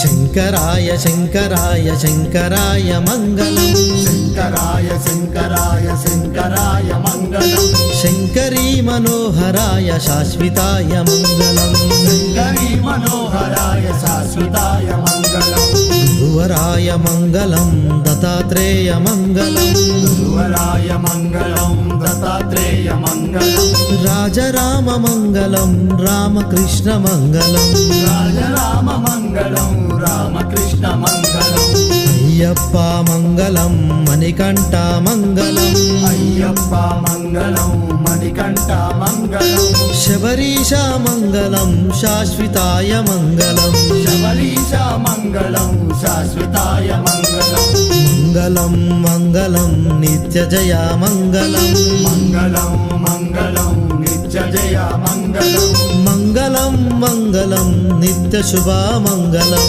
శంకరాయ శంకరాయ శంకరాయ మంగళం శంకరాయ శంకరాయ శంకరాయ మంగళం శంకరీ మనోహరాయ శాశ్వతాయ మంగళం శంకరీ మనోహరాయ శాశ్వతాయ మంగళం గురువరాయ మంగళం దత్తాత్రేయ మంగళం గురువరాయ మంగళం దత్తాత్రేయ మంగళం రాజరామ మంగళం రామకృష్ణ మంగళం రాజరామ మంగళం రామకృష్ణ మంగళం అయ్యప్ప మంగళం మణికంఠ మంగళం అయ్యప్ప మంగళం మణికంఠ మంగళం శబరీశ మంగళం శాశ్వతాయ మంగళం శబరీశ మంగళం శాశ్వతాయ మంగళం మంగళం మంగళం నిత్యజయ మంగళం మంగళం మంగళం నిత్య జయ మంగళం మంగళం మంగళం నిత్య శుభ మంగళం